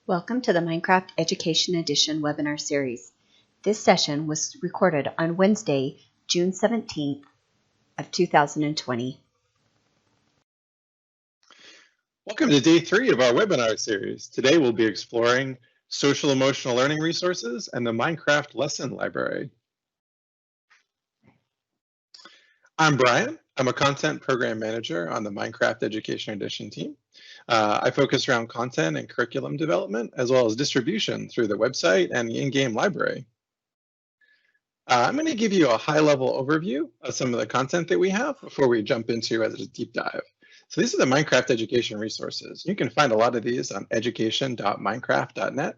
Welcome to the Minecraft Education Edition webinar series. This session was recorded on Wednesday, June 17th of 2020. Welcome to day 3 of our webinar series. Today we'll be exploring social emotional learning resources and the Minecraft lesson library. I'm Brian. I'm a content program manager on the Minecraft Education Edition team. I focus around content and curriculum development, as well as distribution through the website and the in-game library. I'm going to give you a high-level overview of some of the content that we have before we jump into a deep dive. So these are the Minecraft education resources. You can find a lot of these on education.minecraft.net.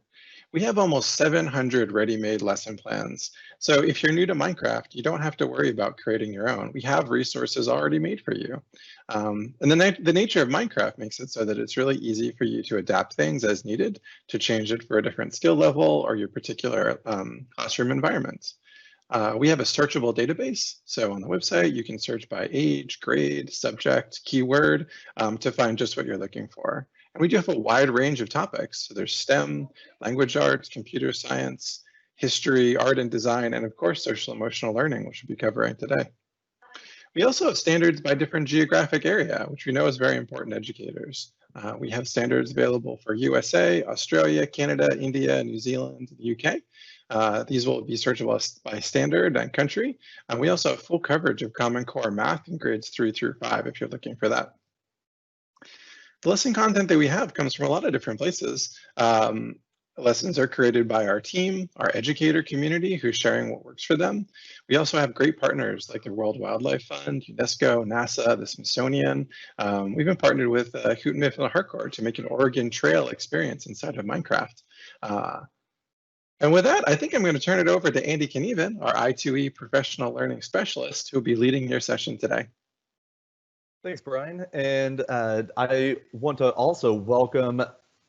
We have almost 700 ready-made lesson plans. So if you're new to Minecraft, you don't have to worry about creating your own. We have resources already made for you. And the nature of Minecraft makes it so that it's really easy for you to adapt things as needed to change it for a different skill level or your particular classroom environment. We have a searchable database. So on the website, you can search by age, grade, subject, keyword to find just what you're looking for. And we do have a wide range of topics. So there's STEM, language arts, computer science, history, art and design, and of course, social emotional learning, which we'll be covering today. We also have standards by different geographic area, which we know is very important to educators. We have standards available for USA, Australia, Canada, India, New Zealand, the UK. These will be searchable by standard and country. And we also have full coverage of Common Core math in grades 3 through 5 if you're looking for that. The lesson content that we have comes from a lot of different places. Lessons are created by our team, our educator community who's sharing what works for them. We also have great partners like the World Wildlife Fund, UNESCO, NASA, the Smithsonian. We've been partnered with Houghton Mifflin Harcourt to make an Oregon Trail experience inside of Minecraft. And with that, I think I'm going to turn it over to Andy Knieven, our I2E professional learning specialist, who will be leading your session today. Thanks, Brian. And I want to also welcome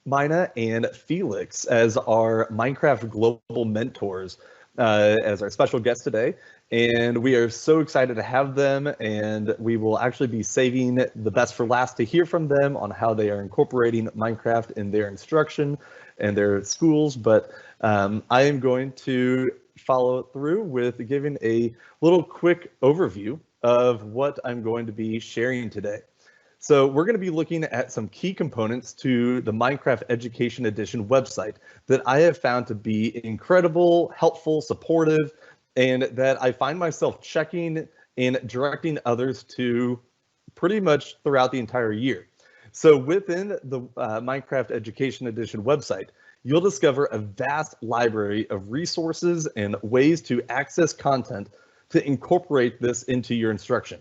Mina and Felix as our Minecraft Global Mentors as our special guests today. And we are so excited to have them, and we will actually be saving the best for last to hear from them on how they are incorporating Minecraft in their instruction and their schools. But I am going to follow through with giving a little quick overview of what I'm going to be sharing today. So we're going to be looking at some key components to the Minecraft Education Edition website that I have found to be incredible, helpful, supportive, and that I find myself checking and directing others to pretty much throughout the entire year. So within the Minecraft Education Edition website, you'll discover a vast library of resources and ways to access content to incorporate this into your instruction.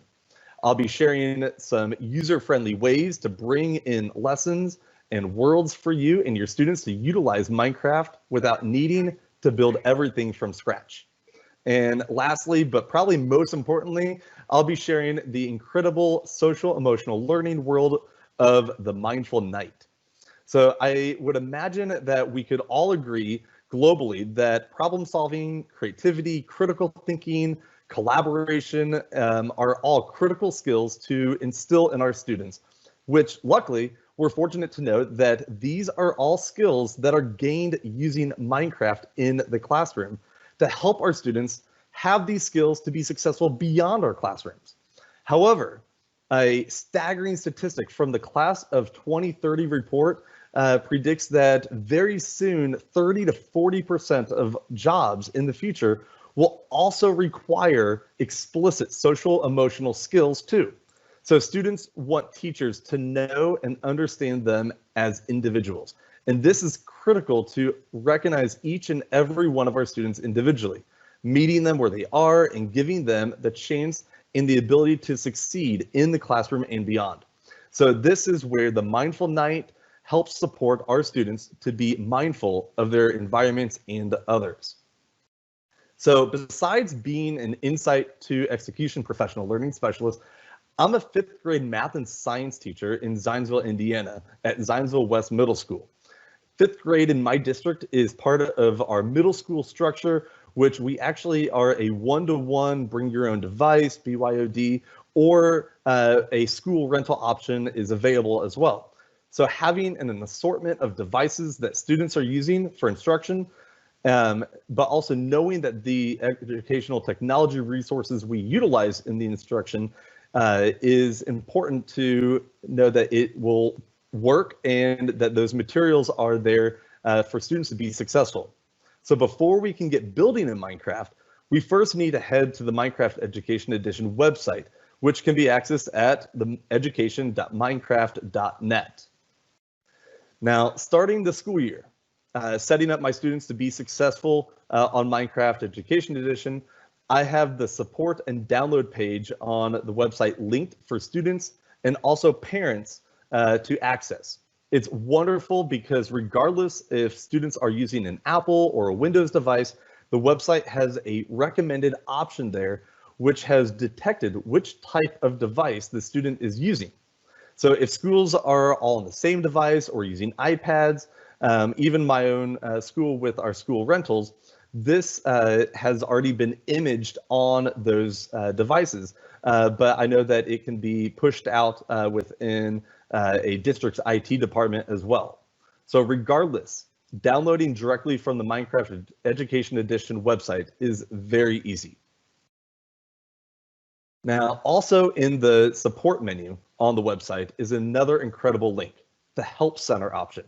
I'll be sharing some user-friendly ways to bring in lessons and worlds for you and your students to utilize Minecraft without needing to build everything from scratch. And lastly, but probably most importantly, I'll be sharing the incredible social emotional learning world of the Mindful Night. So I would imagine that we could all agree globally that problem solving, creativity, critical thinking, collaboration are all critical skills to instill in our students, which luckily we're fortunate to know that these are all skills that are gained using Minecraft in the classroom to help our students have these skills to be successful beyond our classrooms. However, a staggering statistic from the Class of 2030 report predicts that very soon 30 to 40% of jobs in the future will also require explicit social emotional skills too. So students want teachers to know and understand them as individuals. And this is critical to recognize each and every one of our students individually, meeting them where they are and giving them the chance and the ability to succeed in the classroom and beyond. So this is where the Mindful Night helps support our students to be mindful of their environments and others. So besides being an Insight to Execution professional learning specialist, I'm a 5th grade math and science teacher in Zionsville, Indiana at Zionsville West Middle School. 5th grade in my district is part of our middle school structure, which we actually are a one-to-one bring your own device, BYOD, or a school rental option is available as well. So having an assortment of devices that students are using for instruction, but also knowing that the educational technology resources we utilize in the instruction is important to know that it will work and that those materials are there for students to be successful. So before we can get building in Minecraft, we first need to head to the Minecraft Education Edition website, which can be accessed at the education.minecraft.net. Now, starting the school year, setting up my students to be successful on Minecraft Education Edition, I have the support and download page on the website linked for students and also parents to access. It's wonderful because regardless if students are using an Apple or a Windows device, the website has a recommended option there which has detected which type of device the student is using. So if schools are all on the same device or using iPads, even my own school with our school rentals, this has already been imaged on those devices, but I know that it can be pushed out within a district's IT department as well. So regardless, downloading directly from the Minecraft Education Edition website is very easy. Now, also in the support menu on the website is another incredible link, the Help Center option.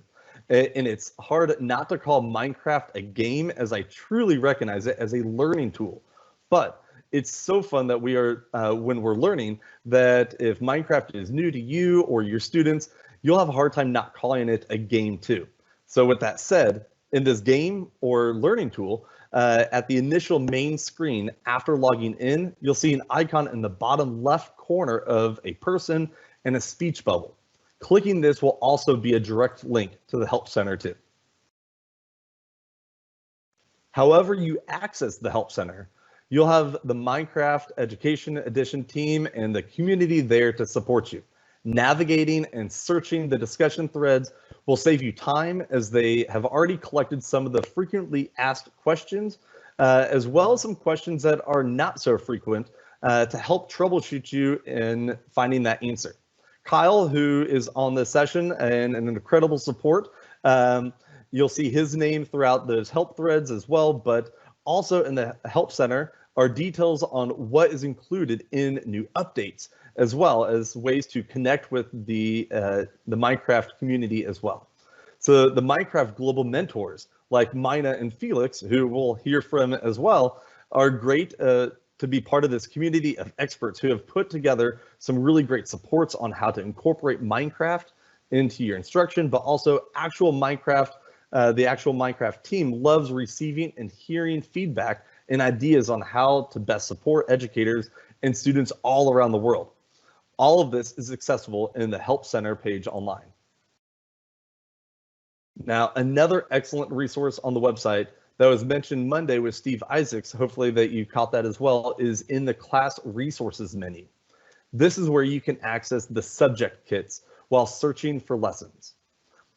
And it's hard not to call Minecraft a game, as I truly recognize it as a learning tool. But it's so fun that we are, when we're learning, that if Minecraft is new to you or your students, you'll have a hard time not calling it a game too. So with that said, in this game or learning tool, at the initial main screen after logging in, you'll see an icon in the bottom left corner of a person and a speech bubble. Clicking this will also be a direct link to the Help Center too. However you access the Help Center, you'll have the Minecraft Education Edition team and the community there to support you. Navigating and searching the discussion threads will save you time, as they have already collected some of the frequently asked questions, as well as some questions that are not so frequent to help troubleshoot you in finding that answer. Kyle, who is on this session and an incredible support, you'll see his name throughout those help threads as well, but also in the Help Center are details on what is included in new updates, as well as ways to connect with the Minecraft community as well. So the Minecraft Global Mentors, like Mina and Felix, who we'll hear from as well, are great to be part of this community of experts who have put together some really great supports on how to incorporate Minecraft into your instruction, but also actual Minecraft. The actual Minecraft team loves receiving and hearing feedback and ideas on how to best support educators and students all around the world. All of this is accessible in the Help Center page online. Now, another excellent resource on the website that was mentioned Monday with Steve Isaacs, hopefully that you caught that as well, is in the class resources menu. This is where you can access the subject kits while searching for lessons.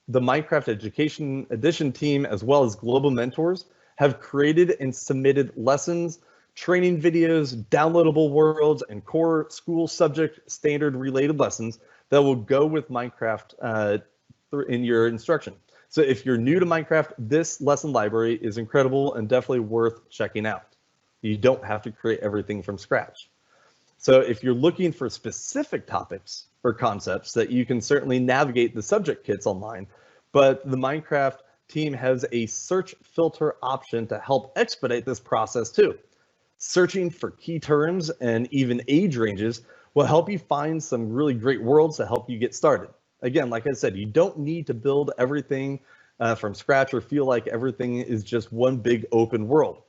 The Minecraft Education Edition team, as well as Global Mentors, have created and submitted lessons, training videos, downloadable worlds, and core school subject standard related lessons that will go with Minecraft in your instruction. So if you're new to Minecraft, this lesson library is incredible and definitely worth checking out. You don't have to create everything from scratch. So if you're looking for specific topics or concepts, that you can certainly navigate the subject kits online, but the Minecraft team has a search filter option to help expedite this process too. Searching for key terms and even age ranges will help you find some really great worlds to help you get started. Again, like I said, you don't need to build everything from scratch or feel like everything is just one big open world.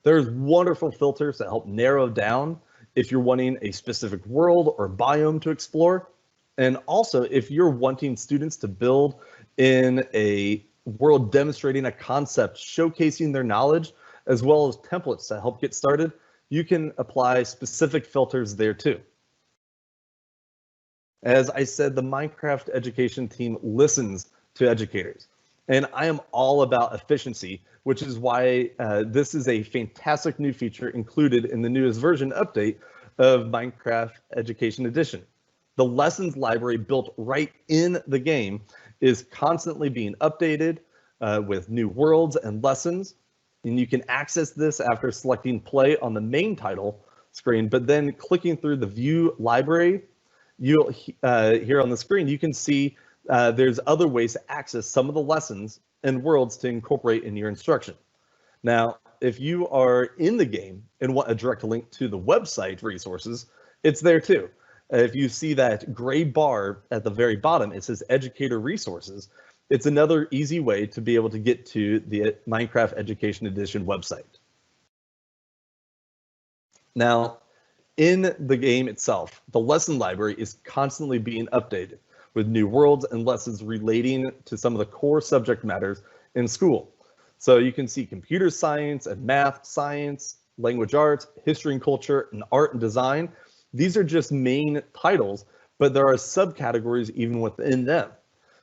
There's wonderful filters that help narrow down if you're wanting a specific world or biome to explore. And also, if you're wanting students to build in a world demonstrating a concept, showcasing their knowledge, as well as templates to help get started, you can apply specific filters there too. As I said, the Minecraft education team listens to educators, and I am all about efficiency, which is why this is a fantastic new feature included in the newest version update of Minecraft Education Edition. The lessons library built right in the game is constantly being updated with new worlds and lessons. And you can access this after selecting play on the main title screen, but then clicking through the view library, you'll here on the screen, you can see there's other ways to access some of the lessons and worlds to incorporate in your instruction. Now, if you are in the game and want a direct link to the website resources, it's there too. If you see that gray bar at the very bottom, it says Educator Resources. It's another easy way to be able to get to the Minecraft Education Edition website. Now, in the game itself, the lesson library is constantly being updated with new worlds and lessons relating to some of the core subject matters in school. So you can see computer science and math, science, language arts, history and culture, and art and design. These are just main titles, but there are subcategories even within them.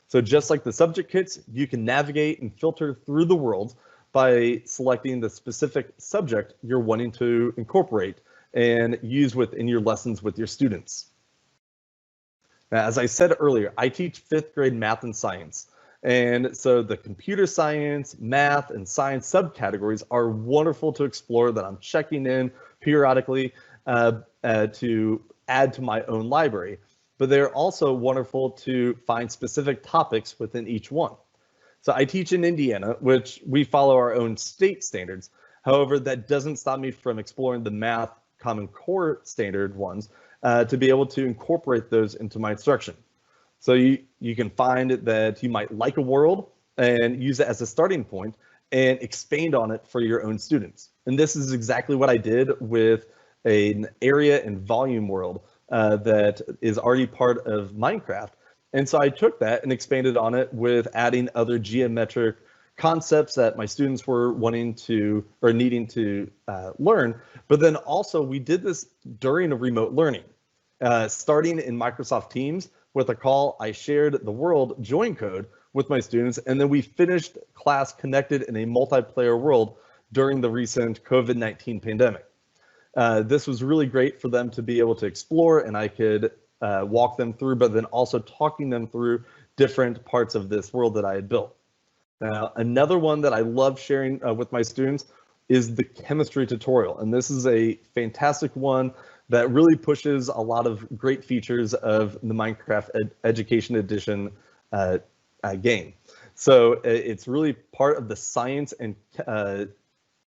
So just like the subject kits, you can navigate and filter through the world by selecting the specific subject you're wanting to incorporate and use within your lessons with your students. Now, as I said earlier, I teach 5th grade math and science. And so the computer science, math, and science subcategories are wonderful to explore that I'm checking in periodically to add to my own library. But they're also wonderful to find specific topics within each one. So I teach in Indiana, which we follow our own state standards. However, that doesn't stop me from exploring the math Common Core standard ones to be able to incorporate those into my instruction. So you can find that you might like a world and use it as a starting point and expand on it for your own students. And this is exactly what I did with an area and volume world that is already part of Minecraft. And so I took that and expanded on it with adding other geometric concepts that my students were wanting to or needing to learn. But then also we did this during a remote learning, starting in Microsoft Teams with a call. I shared the world join code with my students, and then we finished class connected in a multiplayer world during the recent COVID-19 pandemic. This was really great for them to be able to explore, and I could walk them through, but then also talking them through different parts of this world that I had built. Now, another one that I love sharing with my students is the chemistry tutorial. And this is a fantastic one that really pushes a lot of great features of the Minecraft Education Edition game. So it's really part of the science and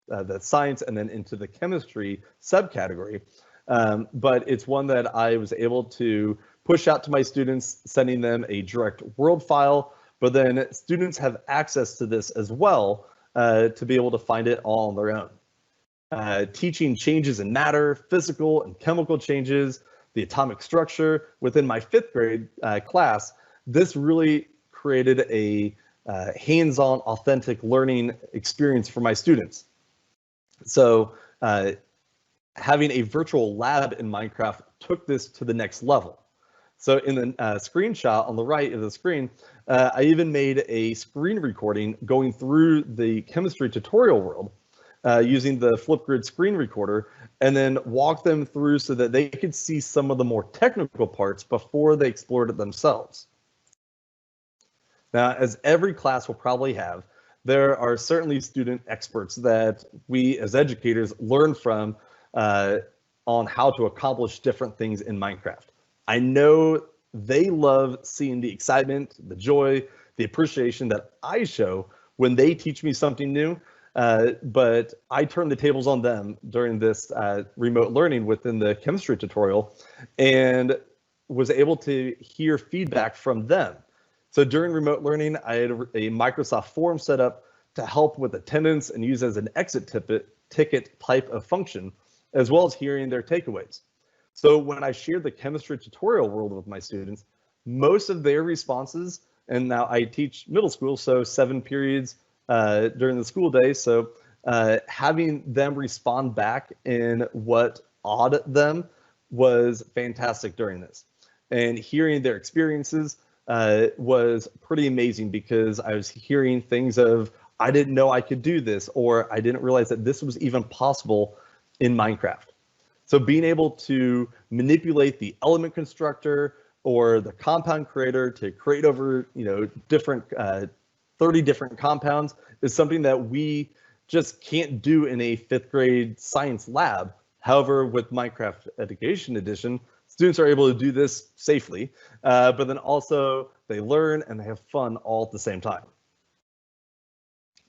then into the chemistry subcategory. But it's one that I was able to push out to my students, sending them a direct world file, but then students have access to this as well to be able to find it all on their own. Teaching changes in matter, physical and chemical changes, the atomic structure within my 5th grade class, this really created a hands-on, authentic learning experience for my students. So having a virtual lab in Minecraft took this to the next level. So in the screenshot on the right of the screen, I even made a screen recording going through the chemistry tutorial world using the Flipgrid screen recorder, and then walk them through so that they could see some of the more technical parts before they explored it themselves. Now, as every class will probably have, there are certainly student experts that we as educators learn from on how to accomplish different things in Minecraft. I know they love seeing the excitement, the joy, the appreciation that I show when they teach me something new, but I turn the tables on them during this remote learning within the chemistry tutorial and was able to hear feedback from them. So during remote learning, I had a Microsoft forum set up to help with attendance and use as an exit ticket type of function, as well as hearing their takeaways. So when I shared the chemistry tutorial world with my students, most of their responses, and now I teach middle school, so 7 periods during the school day. So having them respond back in what awed them was fantastic during this. And hearing their experiences was pretty amazing, because I was hearing things of, I didn't know I could do this, or I didn't realize that this was even possible in Minecraft. So being able to manipulate the element constructor or the compound creator to create over, different 30 different compounds is something that we just can't do in a 5th grade science lab. However, with Minecraft Education Edition, students are able to do this safely, but then also they learn and they have fun all at the same time.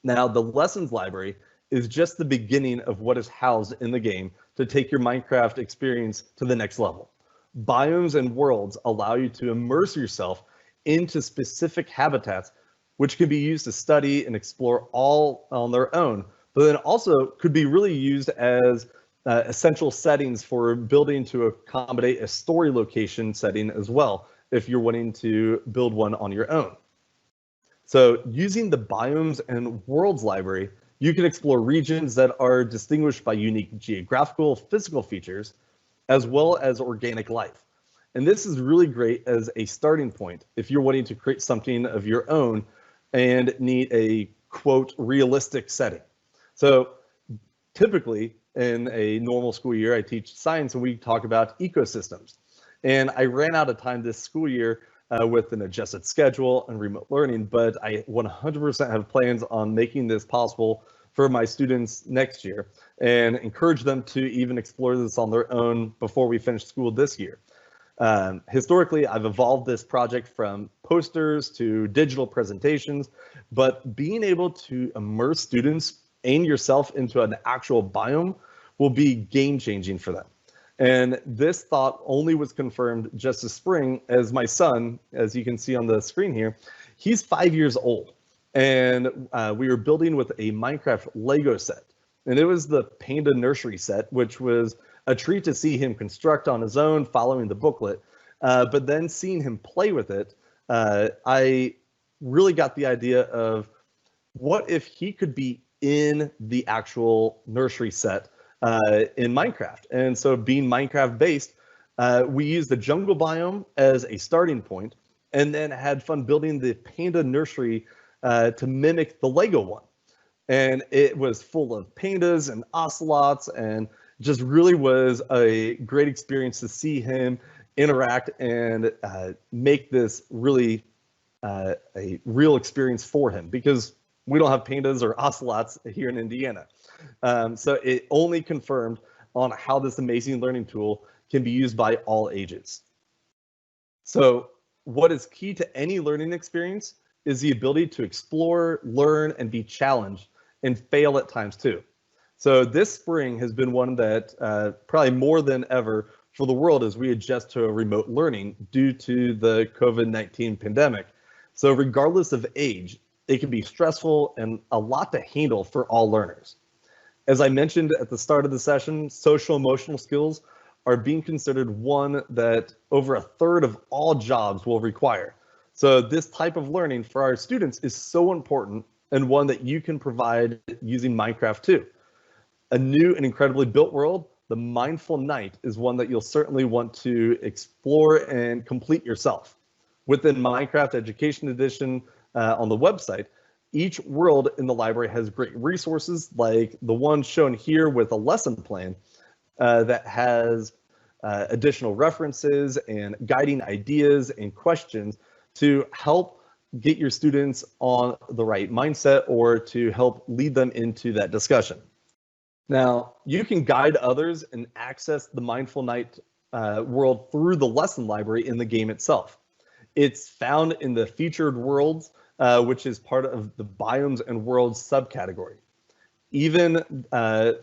Now, the lessons library is just the beginning of what is housed in the game to take your Minecraft experience to the next level. Biomes and worlds allow you to immerse yourself into specific habitats, which can be used to study and explore all on their own, but then also could be really used as essential settings for building to accommodate a story location setting as well, if you're wanting to build one on your own. So using the biomes and worlds library, you can explore regions that are distinguished by unique geographical, physical features, as well as organic life. And this is really great as a starting point if you're wanting to create something of your own and need a, quote, realistic setting. So typically in a normal school year, I teach science and we talk about ecosystems. And I ran out of time this school year with an adjusted schedule and remote learning, but I 100% have plans on making this possible for my students next year and encourage them to even explore this on their own before we finish school this year. Historically, I've evolved this project from posters to digital presentations, but being able to immerse students and yourself into an actual biome will be game-changing for them. And this thought only was confirmed just this spring as my son, as you can see on the screen here, he's 5 years old. And we were building with a Minecraft Lego set. And it was the Panda Nursery set, which was a treat to see him construct on his own following the booklet. But then seeing him play with it, I really got the idea of what if he could be in the actual nursery set in Minecraft. And so being Minecraft based, we used the jungle biome as a starting point and then had fun building the Panda Nursery to mimic the Lego one. And it was full of pandas and ocelots and just really was a great experience to see him interact and make this really a real experience for him, because we don't have pandas or ocelots here in Indiana. So it only confirmed on how this amazing learning tool can be used by all ages. So what is key to any learning experience is the ability to explore, learn, and be challenged and fail at times too. So this spring has been one that probably more than ever for the world as we adjust to a remote learning due to the COVID-19 pandemic. So regardless of age, it can be stressful and a lot to handle for all learners. As I mentioned at the start of the session, social emotional skills are being considered one that over a third of all jobs will require. So this type of learning for our students is so important and one that you can provide using Minecraft too. A new and incredibly built world, the Mindful Night, is one that you'll certainly want to explore and complete yourself. Within Minecraft Education Edition on the website, each world in the library has great resources like the one shown here with a lesson plan that has additional references and guiding ideas and questions to help get your students on the right mindset or to help lead them into that discussion. Now, you can guide others and access the Mindful Night world through the lesson library in the game itself. It's found in the featured worlds, which is part of the biomes and worlds subcategory. Even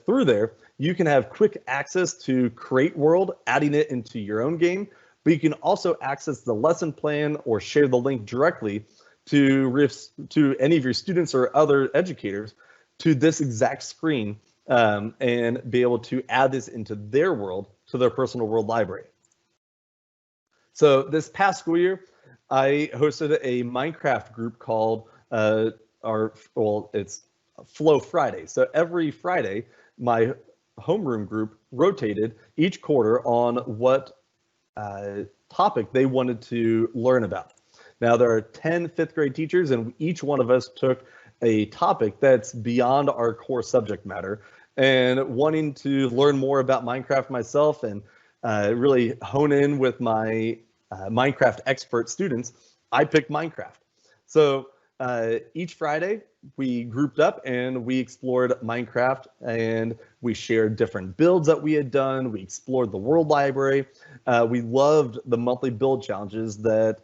through there, you can have quick access to create world, adding it into your own game, but you can also access the lesson plan or share the link directly to any of your students or other educators to this exact screen and be able to add this into their world, to their personal world library. So this past school year, I hosted a Minecraft group called it's Flow Friday. So every Friday, my homeroom group rotated each quarter on what topic they wanted to learn about. Now there are 10 fifth grade teachers and each one of us took a topic that's beyond our core subject matter, and wanting to learn more about Minecraft myself and really hone in with my Minecraft expert students, I picked Minecraft. So each Friday, we grouped up and we explored Minecraft, and we shared different builds that we had done. We explored the world library. We loved the monthly build challenges that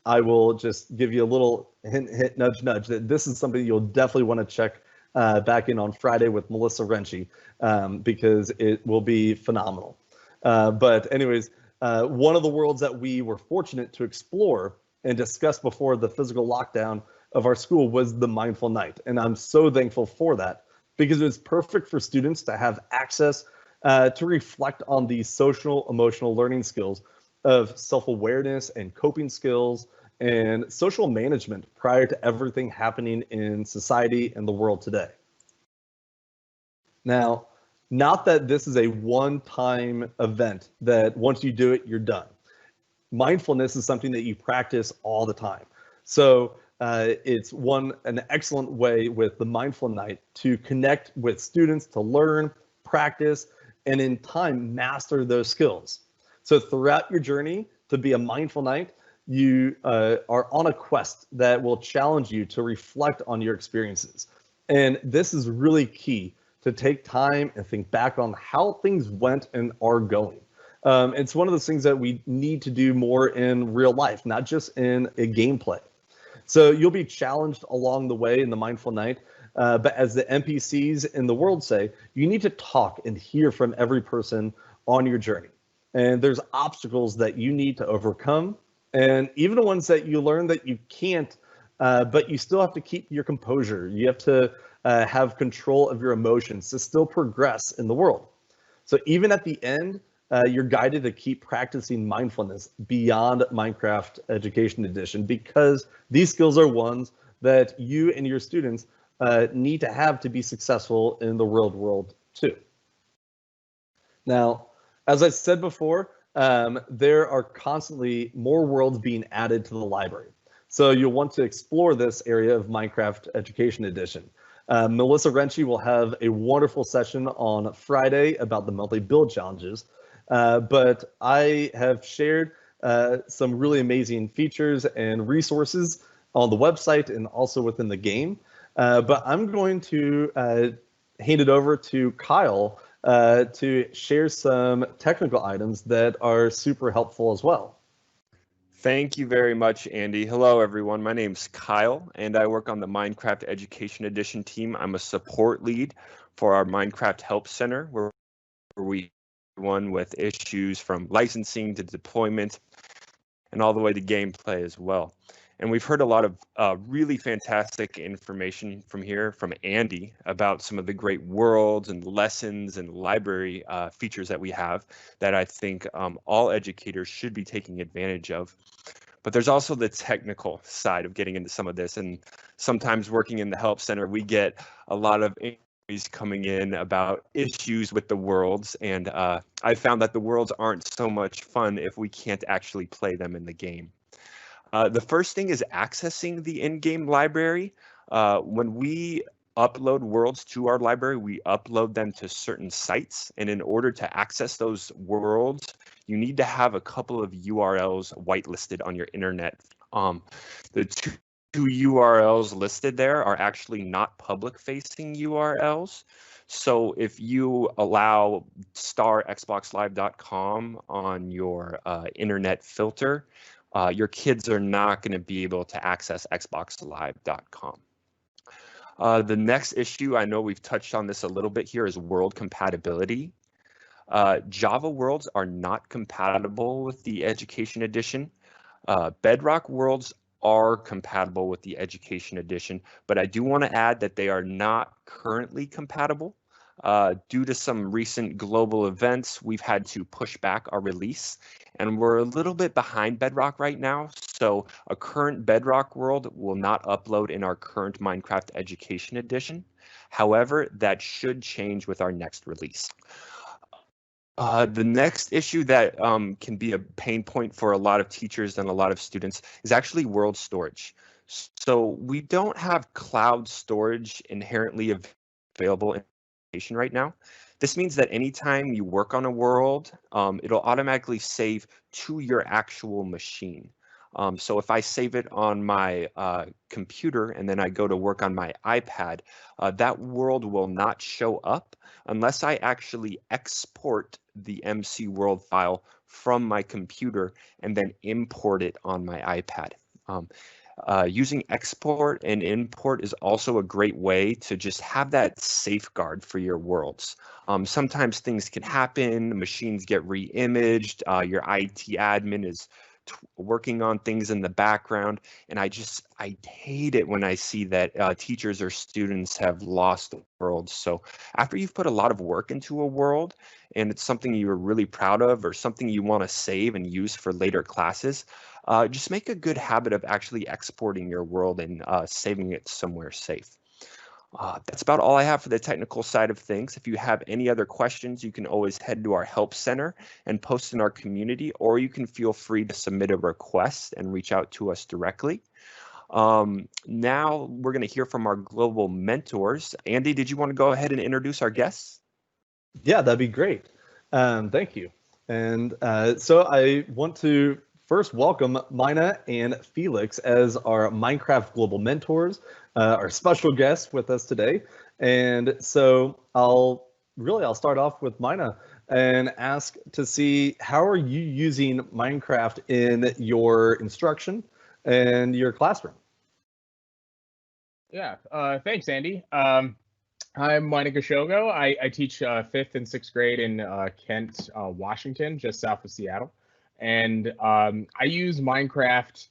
I will just give you a little hint, nudge, nudge, that this is something you'll definitely want to check back in on Friday with Melissa Renchie, because it will be phenomenal. But anyways, one of the worlds that we were fortunate to explore and discuss before the physical lockdown of our school was the Mindful Night. And I'm so thankful for that, because it was perfect for students to have access to reflect on these social, emotional learning skills of self-awareness and coping skills and social management prior to everything happening in society and the world today. Now, not that this is a one-time event that once you do it, you're done. Mindfulness is something that you practice all the time. So it's an excellent way with the Mindful Night to connect with students, to learn, practice, and in time, master those skills. So throughout your journey to be a Mindful Night, you are on a quest that will challenge you to reflect on your experiences. And this is really key, to take time and think back on how things went and are going. It's one of those things that we need to do more in real life, not just in a gameplay. So you'll be challenged along the way in the Mindful Night, but as the NPCs in the world say, you need to talk and hear from every person on your journey. And there's obstacles that you need to overcome, and even the ones that you learn that you can't, but you still have to keep your composure. You have to have control of your emotions to still progress in the world. So even at the end, you're guided to keep practicing mindfulness beyond Minecraft Education Edition, because these skills are ones that you and your students need to have to be successful in the real world too. Now, as I said before, there are constantly more worlds being added to the library. So you'll want to explore this area of Minecraft Education Edition. Melissa Renchie will have a wonderful session on Friday about the monthly build challenges. But I have shared some really amazing features and resources on the website and also within the game. But I'm going to hand it over to Kyle to share some technical items that are super helpful as well. Thank you very much, Andy. Hello, everyone. My name's Kyle, and I work on the Minecraft Education Edition team. I'm a support lead for our Minecraft Help Center, where we one with issues from licensing to deployment and all the way to gameplay as well. And we've heard a lot of really fantastic information from Andy about some of the great worlds and lessons and library features that we have that I think all educators should be taking advantage of. But there's also the technical side of getting into some of this. And sometimes working in the Help Center, we get a lot of coming in about issues with the worlds, and I found that the worlds aren't so much fun if we can't actually play them in the game. The first thing is accessing the in-game library. When we upload worlds to our library, we upload them to certain sites, and in order to access those worlds, you need to have a couple of URLs whitelisted on your internet. The two URLs listed there are actually not public-facing URLs. So if you allow starxboxlive.com on your internet filter, your kids are not going to be able to access xboxlive.com. The next issue, I know we've touched on this a little bit here, is world compatibility. Java worlds are not compatible with the Education Edition. Bedrock worlds are compatible with the Education Edition, but I do want to add that they are not currently compatible. Due to some recent global events, we've had to push back our release, and we're a little bit behind Bedrock right now. So a current Bedrock world will not upload in our current Minecraft Education Edition. However, that should change with our next release. The next issue that can be a pain point for a lot of teachers and a lot of students is actually world storage. So we don't have cloud storage inherently available in right now. This means that anytime you work on a world, it'll automatically save to your actual machine. So if I save it on my computer and then I go to work on my iPad, that world will not show up unless I actually export the MC world file from my computer and then import it on my iPad. Using export and import is also a great way to just have that safeguard for your worlds. Sometimes things can happen, machines get re-imaged, your IT admin is working on things in the background, and I hate it when I see that teachers or students have lost worlds. So after you've put a lot of work into a world and it's something you're really proud of or something you want to save and use for later classes, just make a good habit of actually exporting your world and saving it somewhere safe. That's about all I have for the technical side of things. If you have any other questions, you can always head to our help center and post in our community, or you can feel free to submit a request and reach out to us directly. Now we're going to hear from our global mentors. Andy, did you want to go ahead and introduce our guests? Yeah, that'd be great. Thank you. And so I want to first welcome Mina and Felix as our Minecraft Global Mentors, our special guests with us today. And so I'll start off with Mina and ask to see, how are you using Minecraft in your instruction and your classroom? Yeah, thanks, Andy. I'm Mina Gashogo. I teach 5th and 6th grade in Kent, Washington, just south of Seattle. And I use Minecraft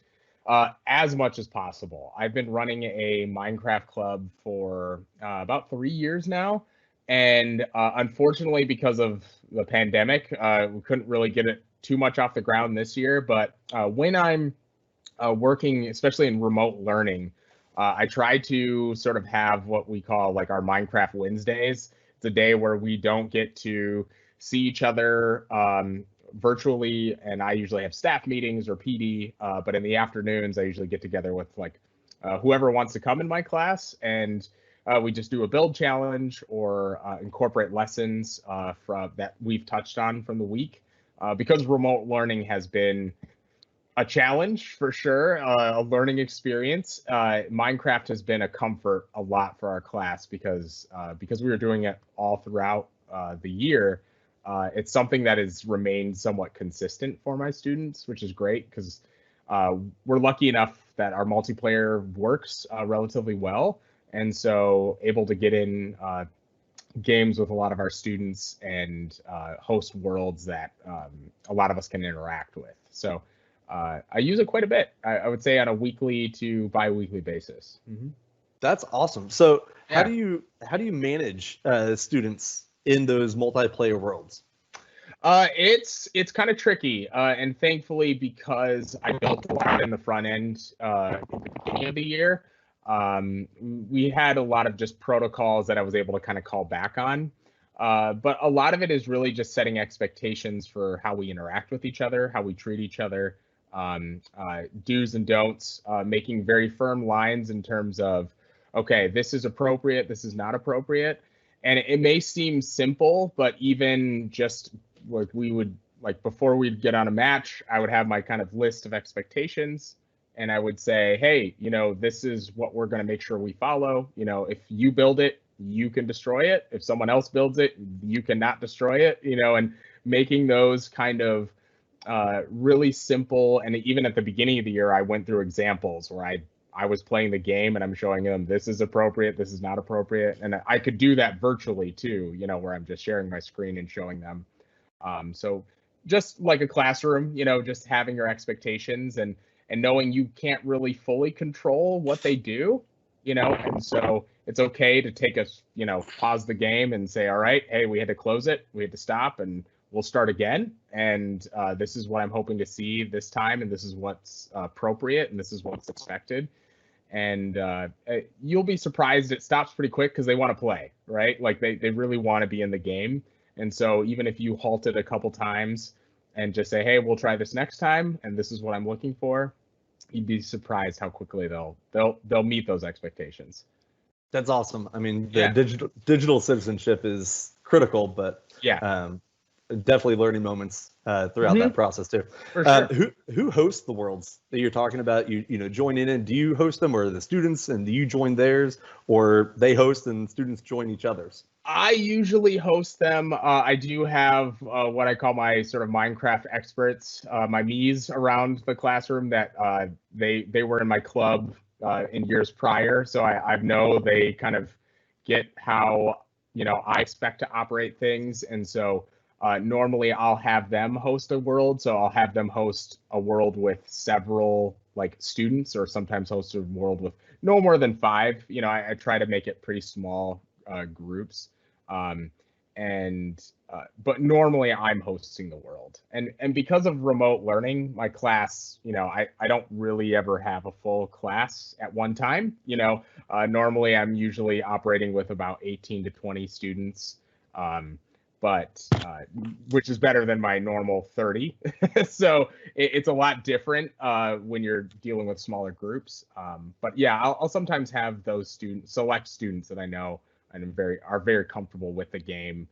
as much as possible. I've been running a Minecraft club for about 3 years now. And unfortunately, because of the pandemic, we couldn't really get it too much off the ground this year. But when I'm working, especially in remote learning, I try to sort of have what we call like our Minecraft Wednesdays. It's a day where we don't get to see each other virtually, and I usually have staff meetings or PD, but in the afternoons, I usually get together with like whoever wants to come in my class, and we just do a build challenge or incorporate lessons from that we've touched on from the week. Because remote learning has been a challenge for sure, a learning experience. Minecraft has been a comfort a lot for our class because we were doing it all throughout the year. It's something that has remained somewhat consistent for my students, which is great because we're lucky enough that our multiplayer works relatively well, and so able to get in games with a lot of our students and host worlds that a lot of us can interact with. So I use it quite a bit. I would say on a weekly to bi-weekly basis. Mm-hmm. That's awesome. So Yeah. how do you manage students in those multiplayer worlds? It's kind of tricky, and thankfully, because I built a lot in the front end at the beginning of the year, we had a lot of just protocols that I was able to kind of call back on. But a lot of it is really just setting expectations for how we interact with each other, how we treat each other, do's and don'ts, making very firm lines in terms of, okay, this is appropriate, this is not appropriate. And it may seem simple, but even just like we would, like before we'd get on a match, I would have my kind of list of expectations. And I would say, hey, this is what we're going to make sure we follow. If you build it, you can destroy it. If someone else builds it, you cannot destroy it, and making those kind of really simple. And even at the beginning of the year, I went through examples where I was playing the game and I'm showing them this is appropriate, this is not appropriate. And I could do that virtually too, where I'm just sharing my screen and showing them. So just like a classroom, just having your expectations and knowing you can't really fully control what they do, and so it's okay to take us, pause the game and say, all right, hey, we had to close it, we had to stop, and we'll start again. And this is what I'm hoping to see this time, and this is what's appropriate, and this is what's expected. And you'll be surprised it stops pretty quick because they want to play, right? Like they really want to be in the game. And so even if you halt it a couple times and just say, hey, we'll try this next time, and this is what I'm looking for, you'd be surprised how quickly they'll meet those expectations. That's awesome. I mean, the Yeah. digital citizenship is critical, but Yeah. definitely learning moments throughout that process too. For sure. Who hosts the worlds that you're talking about? You join in. Do you host them, or the students, and do you join theirs, or they host and students join each other's? I usually host them. I do have what I call my sort of Minecraft experts, my Mies around the classroom that they were in my club in years prior, so I know they kind of get how I expect to operate things, and so normally I'll have them host a world. So I'll have them host a world with several like students, or sometimes host a world with no more than 5. I try to make it pretty small groups. Um, and but normally I'm hosting the world, and because of remote learning, my class, I don't really ever have a full class at one time. Normally I'm usually operating with about 18 to 20 students, but which is better than my normal 30. So it's a lot different when you're dealing with smaller groups. But yeah, I'll sometimes have those select students that I know and are very comfortable with the game.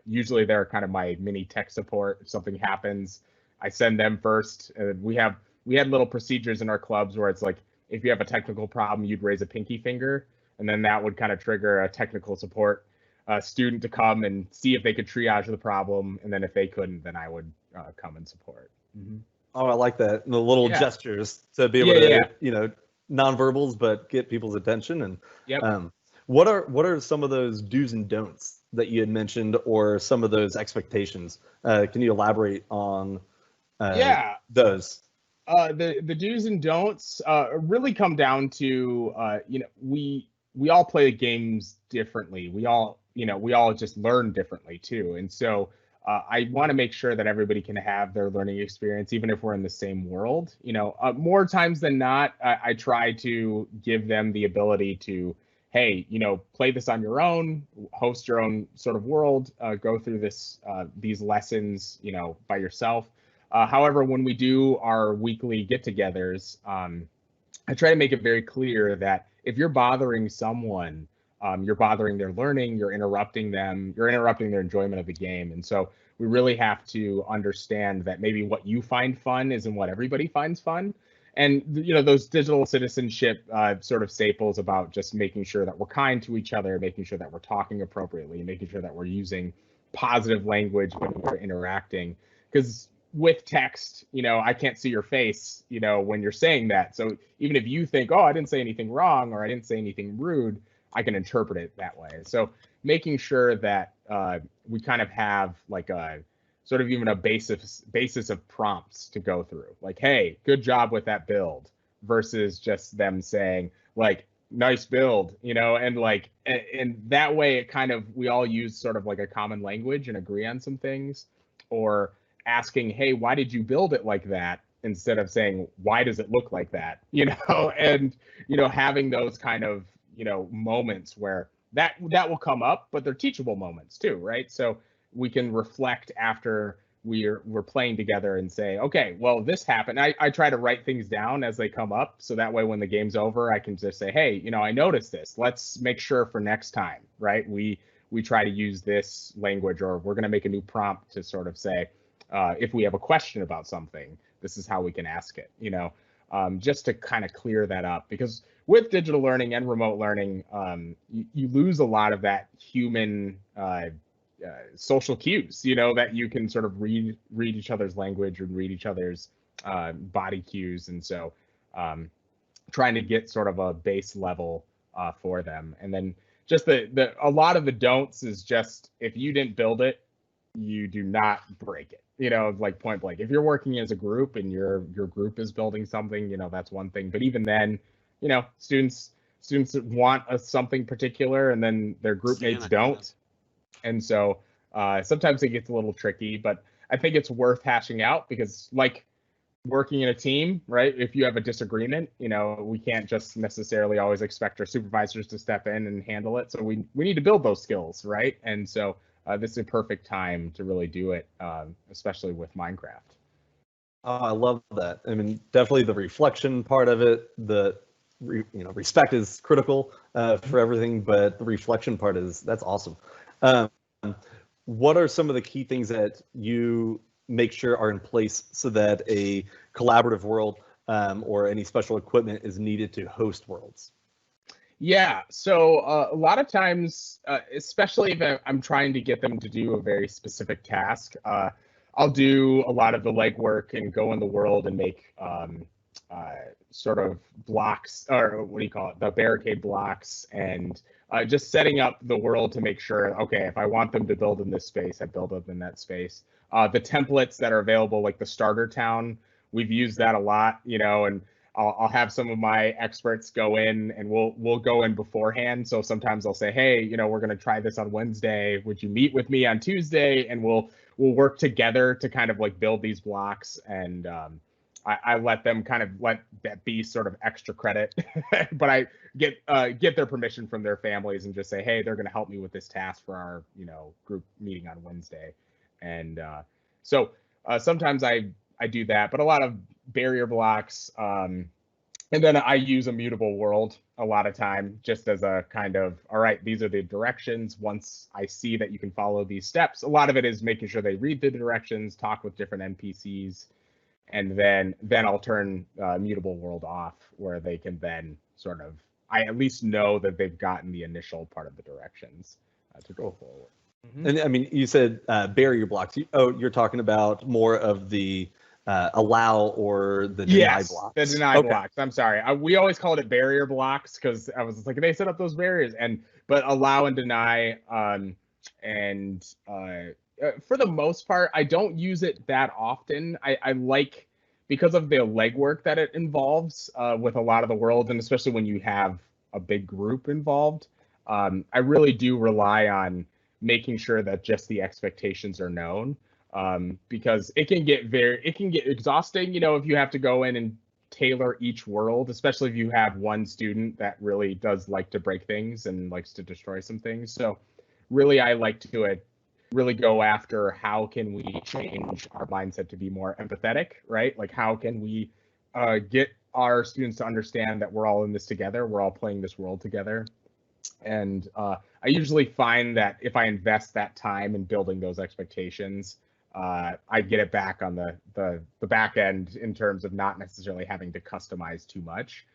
Usually they're kind of my mini tech support. If something happens, I send them first. We had little procedures in our clubs where it's like, if you have a technical problem, you'd raise a pinky finger, and then that would kind of trigger a technical support student to come and see if they could triage the problem, and then if they couldn't, then I would come and support. Mm-hmm. Oh, I like that. The little gestures to be able to, nonverbals, but get people's attention. And yep. What are some of those do's and don'ts that you had mentioned, or some of those expectations? Can you elaborate on those? The do's and don'ts really come down to we all play the games differently. We all just learn differently too, and so I want to make sure that everybody can have their learning experience, even if we're in the same world. More times than not, I try to give them the ability to, hey, play this on your own, host your own sort of world, go through these lessons, by yourself. However, when we do our weekly get-togethers, I try to make it very clear that if you're bothering someone, you're bothering their learning, you're interrupting them, you're interrupting their enjoyment of the game. And so we really have to understand that maybe what you find fun isn't what everybody finds fun. And those digital citizenship sort of staples about just making sure that we're kind to each other, making sure that we're talking appropriately, making sure that we're using positive language when we're interacting. Because with text, I can't see your face, when you're saying that. So even if you think, oh, I didn't say anything wrong, or I didn't say anything rude, I can interpret it that way. So making sure that we kind of have like a sort of even a basis of prompts to go through, like, hey, good job with that build, versus just them saying like, nice build, and like, and that way it kind of, we all use sort of like a common language and agree on some things, or asking, hey, why did you build it like that, instead of saying, why does it look like that, and having those kind of moments where that will come up, but they're teachable moments too, right? So we can reflect after we're playing together and say, okay, well, this happened. I try to write things down as they come up, so that way when the game's over, I can just say, hey, I noticed this. Let's make sure for next time, right? We try to use this language, or we're going to make a new prompt to sort of say, if we have a question about something, this is how we can ask it, just to kind of clear that up. Because with digital learning and remote learning, you lose a lot of that human social cues, that you can sort of read each other's language and read each other's body cues. And so trying to get sort of a base level for them. And then just a lot of the don'ts is just, if you didn't build it, you do not break it, like point blank. If you're working as a group and your group is building something, that's one thing. But even then, students want something particular, and then their group mates don't. And so sometimes it gets a little tricky, but I think it's worth hashing out, because like working in a team, right? If you have a disagreement, we can't just necessarily always expect our supervisors to step in and handle it. So we need to build those skills, right? And so this is a perfect time to really do it, especially with Minecraft. Oh, I love that. I mean, definitely the reflection part of it, respect is critical. for everything, but the reflection part that's awesome. What are some of the key things that you make sure are in place so that a collaborative world or any special equipment is needed to host worlds? Yeah, so a lot of times, especially if I'm trying to get them to do a very specific task, I'll do a lot of the legwork and go in the world and make sort of blocks, or what do you call it, the barricade blocks, and just setting up the world to make sure, okay, if I want them to build in this space, I build them in that space. The templates that are available, like the starter town, we've used that a lot, and I'll have some of my experts go in, and we'll go in beforehand. So sometimes I'll say, hey, we're going to try this on Wednesday. Would you meet with me on Tuesday? And we'll work together to kind of like build these blocks. And I let them kind of let that be sort of extra credit, but I get their permission from their families and just say, hey, they're going to help me with this task for our group meeting on Wednesday. And so sometimes I do that, but a lot of barrier blocks. And then I use a mutable world a lot of time just as a kind of, all right, these are the directions. Once I see that you can follow these steps, a lot of it is making sure they read the directions, talk with different NPCs, and then I'll turn mutable world off where they can then sort of, I at least know that they've gotten the initial part of the directions to go forward. Mm-hmm. And I mean, you said barrier blocks. You're talking about more of the allow or the deny blocks. The deny blocks. I'm sorry. We always called it barrier blocks because I was like, they set up those barriers, but allow and deny. For the most part, I don't use it that often. I like, because of the legwork that it involves with a lot of the worlds, and especially when you have a big group involved, I really do rely on making sure that just the expectations are known. Because it can get exhausting, if you have to go in and tailor each world, especially if you have one student that really does like to break things and likes to destroy some things. So really, I like to really go after how can we change our mindset to be more empathetic, right? Like how can we get our students to understand that we're all in this together, we're all playing this world together. And I usually find that if I invest that time in building those expectations, I get it back on the back end in terms of not necessarily having to customize too much.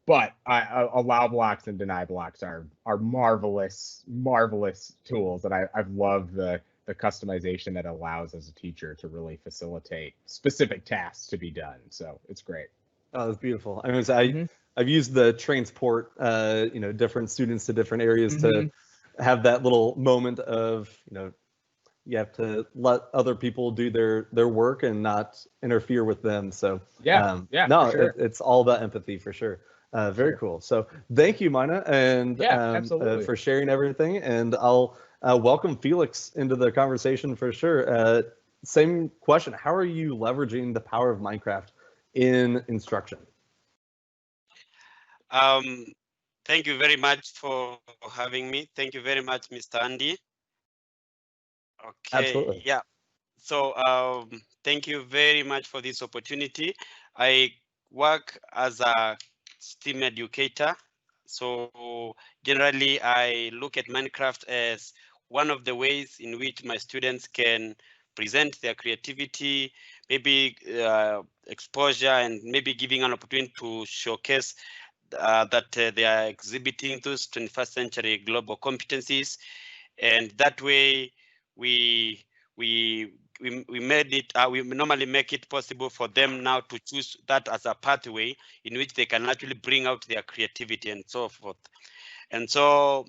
But allow blocks and deny blocks are marvelous tools, and I've loved the customization that allows as a teacher to really facilitate specific tasks to be done. So it's great. Oh, that's beautiful. I mean, I've used the transport, different students to different areas to have that little moment of, you have to let other people do their work and not interfere with them. So no, sure. It's all about empathy for sure. Very cool. So thank you, Mina, and for sharing everything. And I'll welcome Felix into the conversation for sure. Same question. How are you leveraging the power of Minecraft in instruction? Thank you very much for having me. Thank you very much, Mr. Andy. Okay. Absolutely. Yeah. So thank you very much for this opportunity. I work as a STEAM educator. So generally, I look at Minecraft as one of the ways in which my students can present their creativity, maybe exposure, and maybe giving an opportunity to showcase that they are exhibiting those 21st century global competencies. And that way, we made it, we normally make it possible for them now to choose that as a pathway in which they can actually bring out their creativity and so forth. And so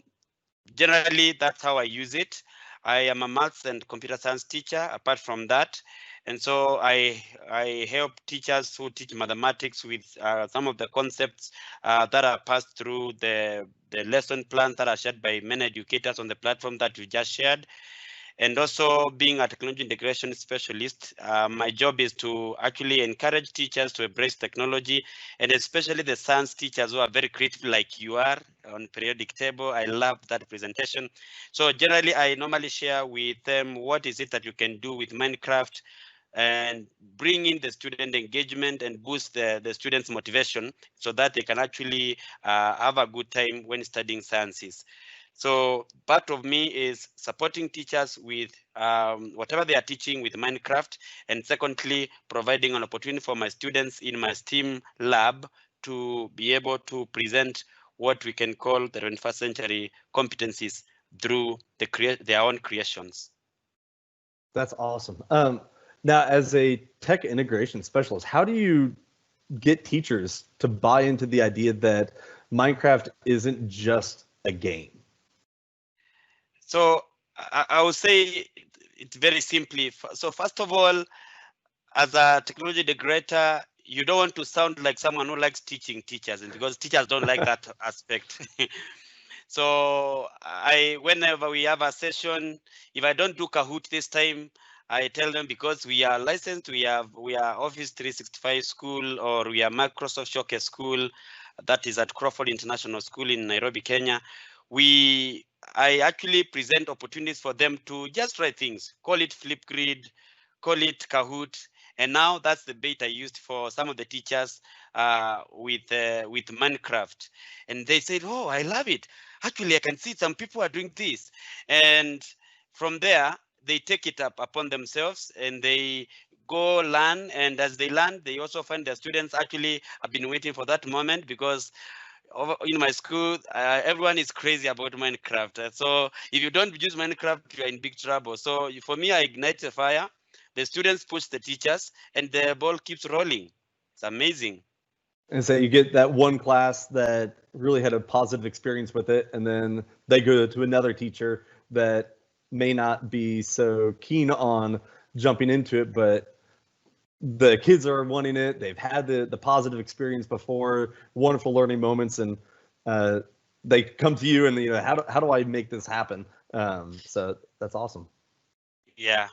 generally, that's how I use it. I am a maths and computer science teacher apart from that. And so I help teachers who teach mathematics with some of the concepts that are passed through the lesson plans that are shared by many educators on the platform that we just shared. And also being a technology integration specialist, my job is to actually encourage teachers to embrace technology, and especially the science teachers who are very creative like you are on periodic table. I love that presentation. So generally, I normally share with them what is it that you can do with Minecraft and bring in the student engagement and boost the students' motivation so that they can actually have a good time when studying sciences. So part of me is supporting teachers with whatever they are teaching with Minecraft, and secondly, providing an opportunity for my students in my STEAM lab to be able to present what we can call the 21st century competencies through their own creations. That's awesome. Now, as a tech integration specialist, how do you get teachers to buy into the idea that Minecraft isn't just a game? So I would say it very simply. So first of all, as a technology integrator, you don't want to sound like someone who likes teaching teachers, and because teachers don't like that aspect. So whenever we have a session, if I don't do Kahoot this time, I tell them, because we are licensed, we are Office 365 school, or we are Microsoft Showcase school, that is at Crawford International School in Nairobi, Kenya. I actually present opportunities for them to just try things, call it Flipgrid, call it Kahoot, and now that's the bait I used for some of the teachers with Minecraft, and they said, "Oh, I love it. Actually, I can see some people are doing this," and from there they take it up upon themselves and they go learn. And as they learn, they also find their students actually have been waiting for that moment, because in my school, everyone is crazy about Minecraft. So if you don't use Minecraft, you're in big trouble. So for me, I ignite the fire. The students push the teachers, and the ball keeps rolling. It's amazing. And so you get that one class that really had a positive experience with it, and then they go to another teacher that may not be so keen on jumping into it, but the kids are wanting it. They've had the positive experience before, wonderful learning moments, and they come to you and, how do I make this happen? So that's awesome. Yeah,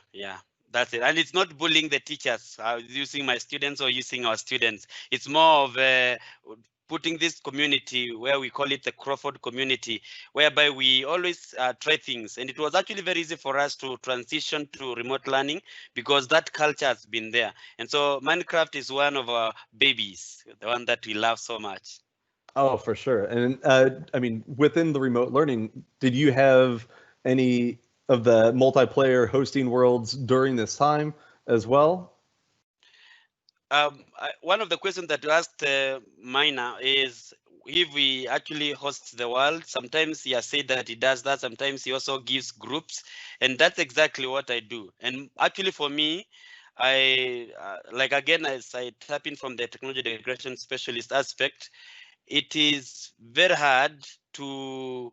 that's it. And it's not bullying the teachers, using my students or using our students. It's more of putting this community, where we call it the Crawford community, whereby we always try things. And it was actually very easy for us to transition to remote learning, because that culture has been there. And so Minecraft is one of our babies, the one that we love so much. Oh, for sure. And I mean, within the remote learning, did you have any of the multiplayer hosting worlds during this time as well? One of the questions that you asked, Mina, is if we actually host the world. Sometimes he has said that he does that. Sometimes he also gives groups, and that's exactly what I do. And actually, for me, I like, again, as I tap in from the technology integration specialist aspect, it is very hard to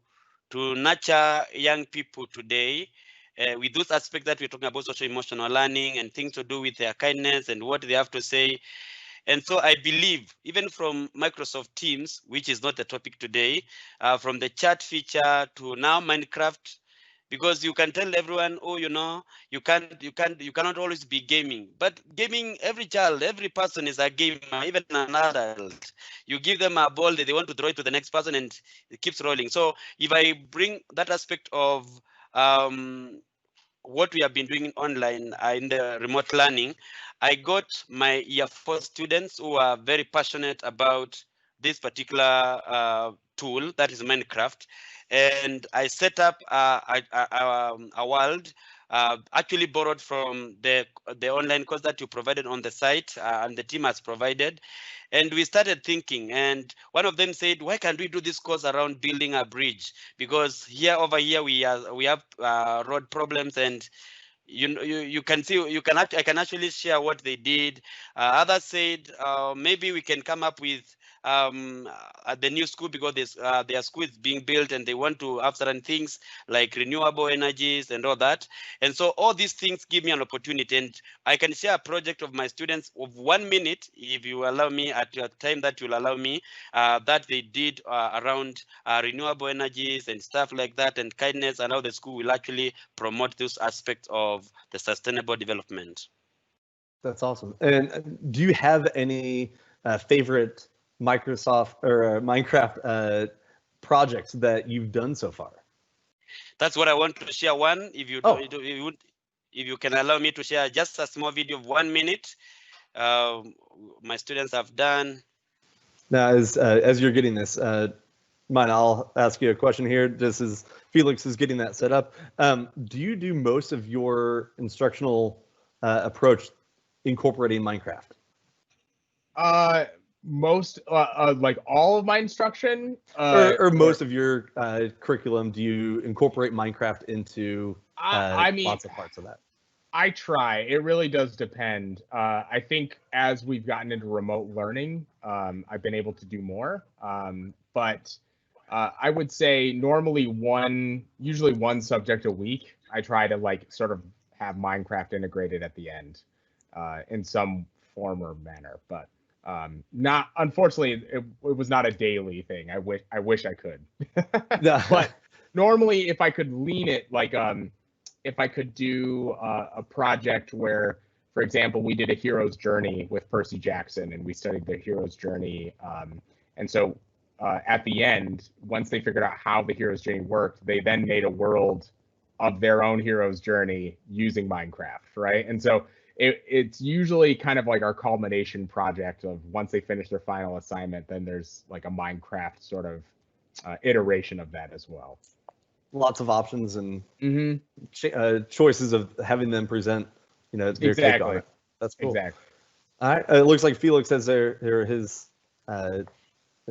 nurture young people today with those aspects that we're talking about, social emotional learning and things to do with their kindness and what they have to say. And so I believe, even from Microsoft Teams, which is not the topic today, from the chat feature to now Minecraft, because you can tell everyone, oh, you cannot always be gaming. But gaming, every child, every person is a gamer, even an adult. You give them a ball, they want to throw it to the next person, and it keeps rolling. So if I bring that aspect of what we have been doing online in the remote learning, I got my year 4 students who are very passionate about this particular tool, that is Minecraft, and I set up a world actually borrowed from the online course that you provided on the site, and the team has provided. And we started thinking, and one of them said, why can't we do this course around building a bridge? Because over here we have road problems, and you can see, I can actually share what they did. Others said, maybe we can come up with the new school, because their school is being built and they want to have certain things like renewable energies and all that. And so all these things give me an opportunity, and I can share a project of my students of 1 minute, if you allow me, at your time that you'll allow me, that they did around renewable energies and stuff like that, and kindness, and how the school will actually promote those aspects of the sustainable development. That's awesome. And do you have any favorite Microsoft or Minecraft projects that you've done so far? That's what I want to share. One, if you Oh. don't, you would. if you can allow me to share just a small video of 1 minute, my students have done. Now, as you're getting this, mine, I'll ask you a question here. Just as Felix is getting that set up, do you do most of your instructional approach incorporating Minecraft? Most like all of my instruction, or most of your curriculum, do you incorporate Minecraft into I mean, lots of parts of that? I try. It really does depend. I think as we've gotten into remote learning, I've been able to do more. But I would say normally usually one subject a week. I try to like sort of have Minecraft integrated at the end in some form or manner. But not, unfortunately, it was not a daily thing. I wish I could. But normally, if I could lean it, like if I could do a project where, for example, we did a hero's journey with Percy Jackson, and we studied the hero's journey, and so at the end, once they figured out how the hero's journey worked, they then made a world of their own hero's journey using Minecraft, right? And so it's usually kind of like our culmination project of once they finish their final assignment, then there's like a Minecraft sort of iteration of that as well. Lots of options and choices of having them present, their take on it. That's cool. Exactly. All right. It looks like Felix has his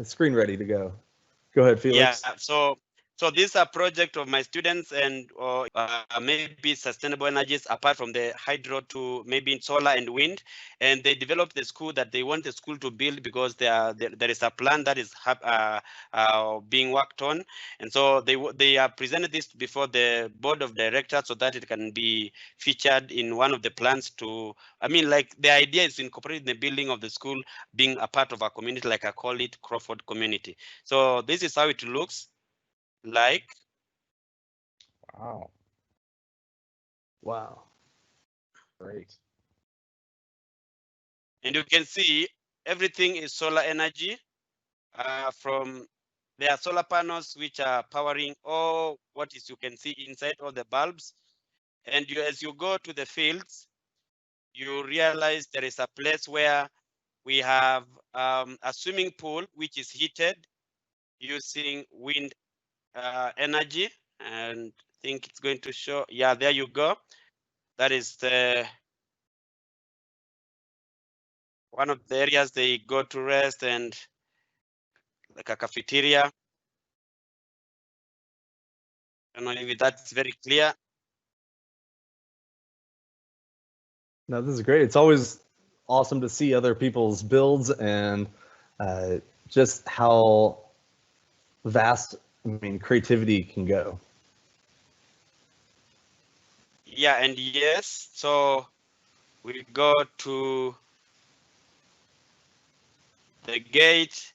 screen ready to go. Go ahead, Felix. Yeah. So this is a project of my students, and maybe sustainable energies apart from the hydro to maybe solar and wind. And they developed the school that they want the school to build because there is a plan that is being worked on. And so they are presented this before the board of directors so that it can be featured in one of the plans like the idea is incorporating the building of the school being a part of a community, like I call it Crawford community. So this is how it looks like. Wow. Great. And you can see everything is solar energy. From there are solar panels which are powering all what is you can see inside all the bulbs. And as you go to the fields, you realize there is a place where we have a swimming pool which is heated using wind energy, and I think it's going to show. Yeah, there you go. That is one of the areas they go to rest, and like a cafeteria. I don't know if that's very clear. No, this is great. It's always awesome to see other people's builds and just how vast, creativity can go. Yeah, and yes, so we go to the gate,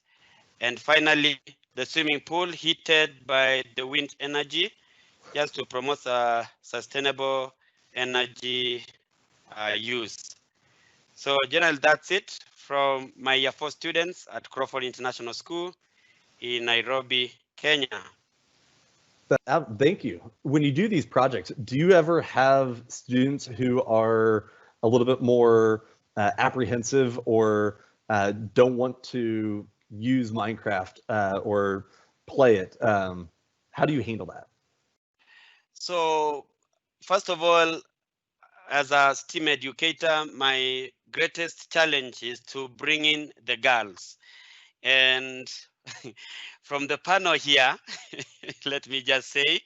and finally the swimming pool heated by the wind energy, just to promote sustainable energy use. So generally, that's it from my year 4 students at Crawford International School in Nairobi, Kenya. Thank you. When you do these projects, do you ever have students who are a little bit more apprehensive or don't want to use Minecraft or play it? How do you handle that? So first of all, as a STEAM educator, my greatest challenge is to bring in the girls. And from the panel here, let me just say,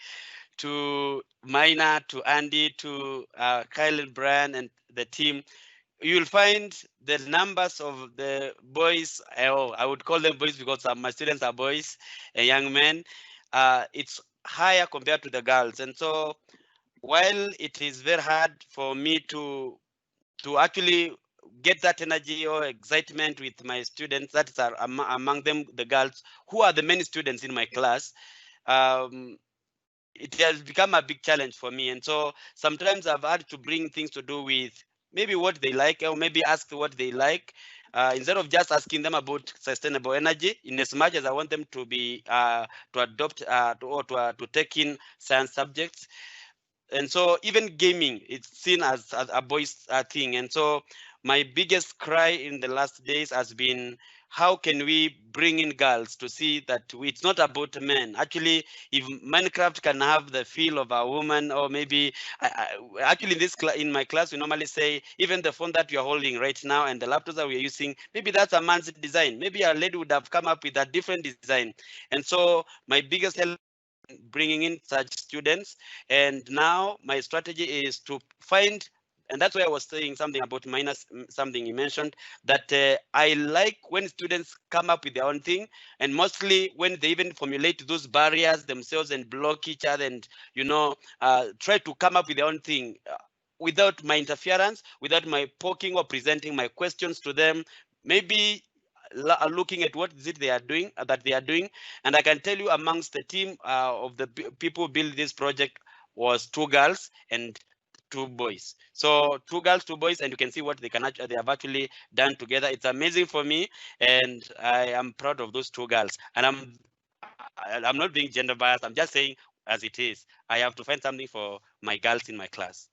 to Mina, to Andy, to Kyle and Brian and the team, you'll find the numbers of the boys, I would call them boys because my students are boys and young men, it's higher compared to the girls. And so while it is very hard for me to actually get that energy or excitement with my students, that is among them the girls, who are the many students in my class, it has become a big challenge for me. And so sometimes I've had to bring things to do with maybe what they like, or maybe ask what they like, instead of just asking them about sustainable energy, in as much as I want them to be to adopt or to take in science subjects. and so even gaming, it's seen as a boys thing. And so my biggest cry in the last days has been, how can we bring in girls to see that it's not about men? Actually, if Minecraft can have the feel of a woman, or maybe actually in my class we normally say even the phone that you're holding right now and the laptops that we're using, maybe that's a man's design. Maybe a lady would have come up with a different design. And so my biggest help bringing in such students, and now my strategy is to find, and that's why I was saying something about minus something you mentioned, that I like when students come up with their own thing, and mostly when they even formulate those barriers themselves and block each other, and try to come up with their own thing without my interference, without my poking or presenting my questions to them, maybe looking at what is it they are doing, and I can tell you amongst the team of the people who built this project was 2 girls and 2 boys. So 2 girls, 2 boys, and you can see what they have actually done together. It's amazing for me, and I am proud of those 2 girls. And I'm not being gender biased. I'm just saying as it is. I have to find something for my girls in my class.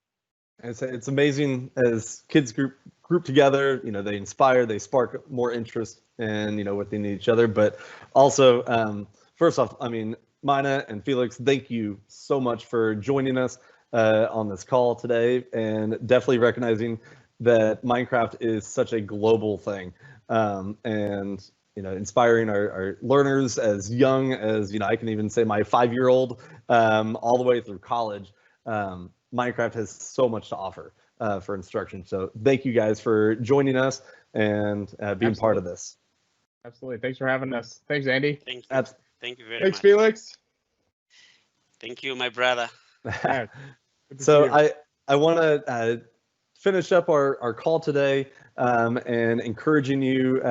It's amazing as kids group together. They inspire, they spark more interest in within each other. But also, first off, Mina and Felix, thank you so much for joining us on this call today, and definitely recognizing that Minecraft is such a global thing, and inspiring our learners as young as I can even say my 5-year-old all the way through college. Minecraft has so much to offer for instruction. So thank you guys for joining us and being part of this. Absolutely. Thanks for having us. Thanks, Andy. Thank you. Thank you very much. Thanks, Felix. Thank you, my brother. Yeah, so I want to finish up our call today and encouraging you,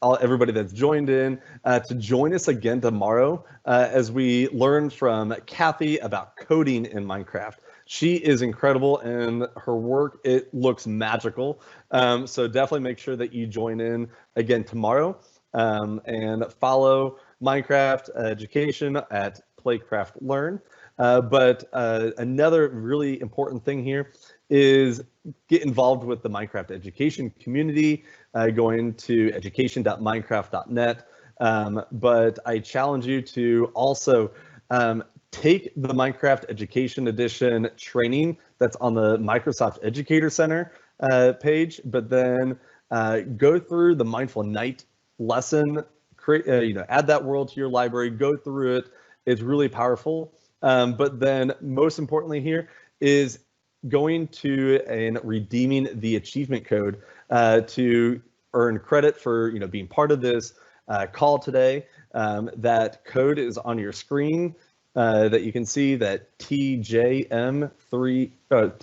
everybody that's joined in, to join us again tomorrow as we learn from Kathy about coding in Minecraft. She is incredible, and her work, it looks magical. So definitely make sure that you join in again tomorrow and follow Minecraft Education at Playcraft Learn. But another really important thing here is get involved with the Minecraft education community, going to education.minecraft.net. But I challenge you to also take the Minecraft Education Edition training that's on the Microsoft Educator Center page, but then go through the Mindful Night lesson, add that world to your library, go through it. It's really powerful. But then most importantly here is going to and redeeming the achievement code to earn credit for being part of this call today. That code is on your screen that you can see, that TJM3,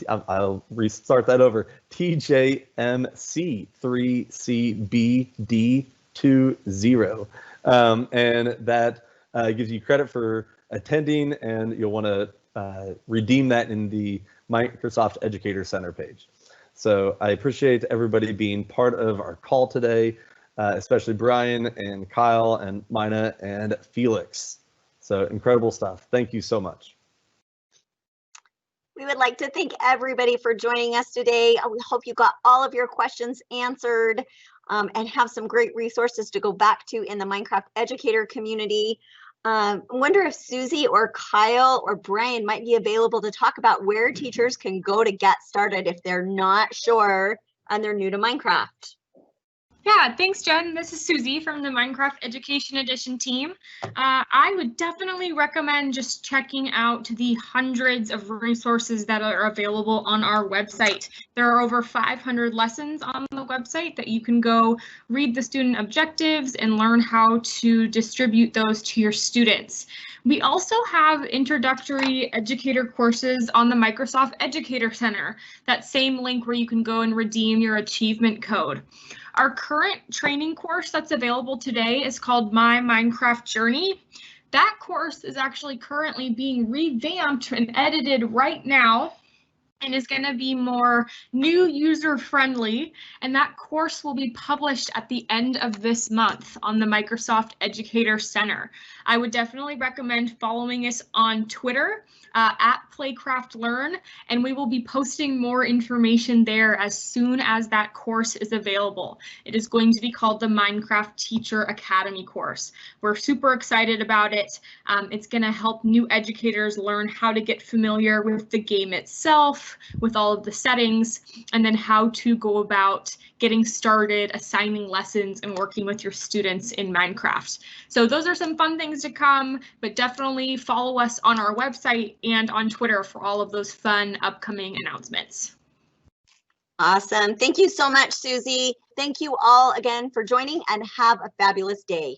I'll restart that over, TJMC3CBD20. And that gives you credit for attending, and you'll want to redeem that in the Microsoft Educator Center page. So I appreciate everybody being part of our call today, especially Brian and Kyle and Mina and Felix. So incredible stuff. Thank you so much. We would like to thank everybody for joining us today. We hope you got all of your questions answered and have some great resources to go back to in the Minecraft educator community. I wonder if Susie or Kyle or Brian might be available to talk about where teachers can go to get started if they're not sure and they're new to Minecraft. Yeah, thanks, Jen. This is Susie from the Minecraft Education Edition team. I would definitely recommend just checking out the hundreds of resources that are available on our website. There are over 500 lessons on the website that you can go read the student objectives and learn how to distribute those to your students. We also have introductory educator courses on the Microsoft Educator Center, that same link where you can go and redeem your achievement code. Our current training course that's available today is called My Minecraft Journey. That course is actually currently being revamped and edited right now and is going to be more new user friendly. And that course will be published at the end of this month on the Microsoft Educator Center. I would definitely recommend following us on Twitter at PlayCraftLearn, and we will be posting more information there as soon as that course is available. It is going to be called the Minecraft Teacher Academy course. We're super excited about it. It's going to help new educators learn how to get familiar with the game itself, with all of the settings, and then how to go about getting started, assigning lessons, and working with your students in Minecraft. So those are some fun things to come, but definitely follow us on our website and on Twitter for all of those fun upcoming announcements. Awesome. Thank you so much, Susie. Thank you all again for joining, and have a fabulous day.